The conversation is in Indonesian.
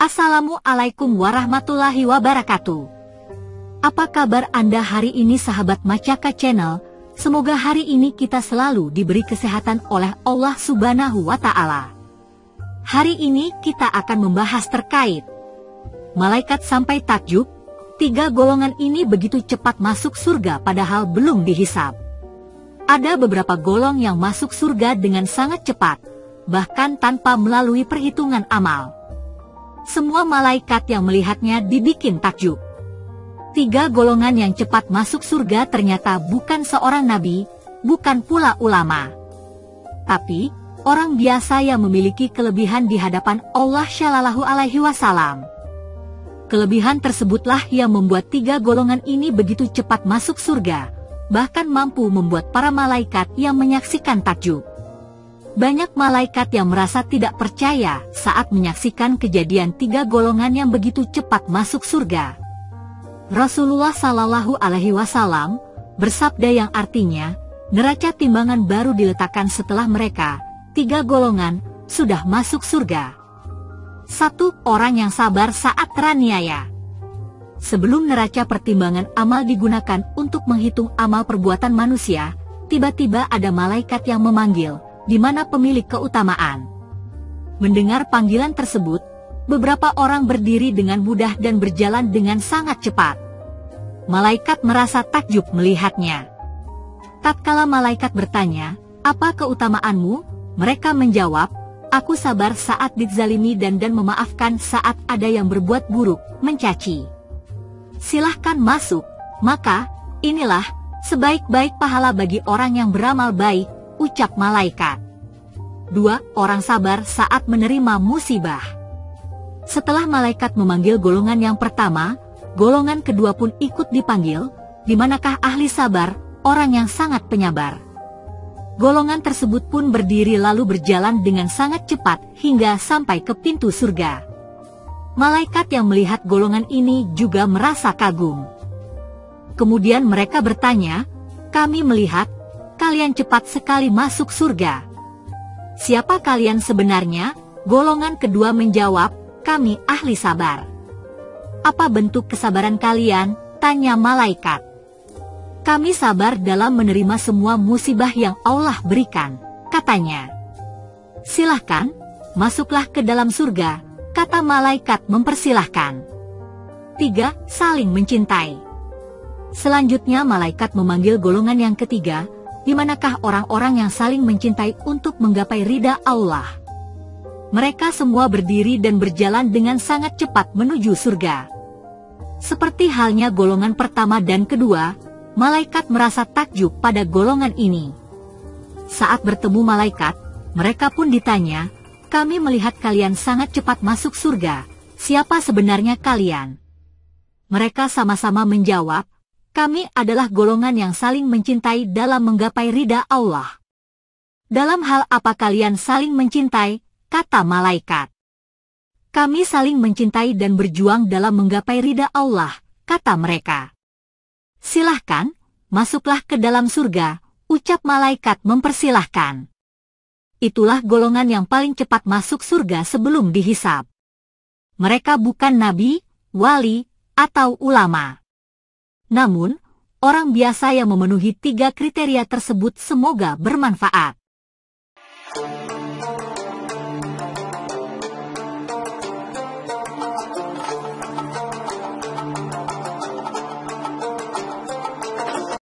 Assalamualaikum warahmatullahi wabarakatuh. Apa kabar Anda hari ini sahabat Macaka Channel? Semoga hari ini kita selalu diberi kesehatan oleh Allah Subhanahu wa Ta'ala. Hari ini kita akan membahas terkait malaikat sampai takjub. 3 golongan ini begitu cepat masuk surga padahal belum dihisab. Ada beberapa golong yang masuk surga dengan sangat cepat, bahkan tanpa melalui perhitungan amal. Semua malaikat yang melihatnya dibikin takjub. 3 golongan yang cepat masuk surga ternyata bukan seorang nabi, bukan pula ulama, tapi orang biasa yang memiliki kelebihan di hadapan Allah Shallallahu Alaihi Wasallam. Kelebihan tersebutlah yang membuat 3 golongan ini begitu cepat masuk surga, bahkan mampu membuat para malaikat yang menyaksikan takjub. Banyak malaikat yang merasa tidak percaya saat menyaksikan kejadian 3 golongan yang begitu cepat masuk surga. Rasulullah Shallallahu Alaihi Wasallam bersabda yang artinya, neraca timbangan baru diletakkan setelah mereka, 3 golongan, sudah masuk surga. 1. Orang yang sabar saat teraniaya. Sebelum neraca pertimbangan amal digunakan untuk menghitung amal perbuatan manusia, tiba-tiba ada malaikat yang memanggil, di mana pemilik keutamaan. Mendengar panggilan tersebut, beberapa orang berdiri dengan mudah dan berjalan dengan sangat cepat. Malaikat merasa takjub melihatnya. Tatkala malaikat bertanya, "Apa keutamaanmu?" Mereka menjawab, "Aku sabar saat dizalimi dan memaafkan saat ada yang berbuat buruk, mencaci." "Silahkan masuk, maka inilah sebaik-baik pahala bagi orang yang beramal baik," ucap malaikat. 2. Orang sabar saat menerima musibah. Setelah malaikat memanggil golongan yang pertama, golongan kedua pun ikut dipanggil. Di manakah ahli sabar, orang yang sangat penyabar? Golongan tersebut pun berdiri lalu berjalan dengan sangat cepat hingga sampai ke pintu surga. Malaikat yang melihat golongan ini juga merasa kagum. Kemudian mereka bertanya, "Kami melihat kalian cepat sekali masuk surga. Siapa kalian sebenarnya?" Golongan kedua menjawab, "Kami ahli sabar." "Apa bentuk kesabaran kalian?" tanya malaikat. "Kami sabar dalam menerima semua musibah yang Allah berikan," katanya. "Silahkan, masuklah ke dalam surga," kata malaikat mempersilahkan. 3. Saling mencintai. Selanjutnya malaikat memanggil golongan yang ketiga, di manakah orang-orang yang saling mencintai untuk menggapai ridha Allah. Mereka semua berdiri dan berjalan dengan sangat cepat menuju surga. Seperti halnya golongan pertama dan kedua, malaikat merasa takjub pada golongan ini. Saat bertemu malaikat, mereka pun ditanya, "Kami melihat kalian sangat cepat masuk surga. Siapa sebenarnya kalian?" Mereka sama-sama menjawab, "Kami adalah golongan yang saling mencintai dalam menggapai ridha Allah." "Dalam hal apa kalian saling mencintai?" kata malaikat. "Kami saling mencintai dan berjuang dalam menggapai ridha Allah," kata mereka. "Silahkan, masuklah ke dalam surga," ucap malaikat mempersilahkan. Itulah golongan yang paling cepat masuk surga sebelum dihisab. Mereka bukan nabi, wali, atau ulama. Namun, orang biasa yang memenuhi 3 kriteria tersebut. Semoga bermanfaat.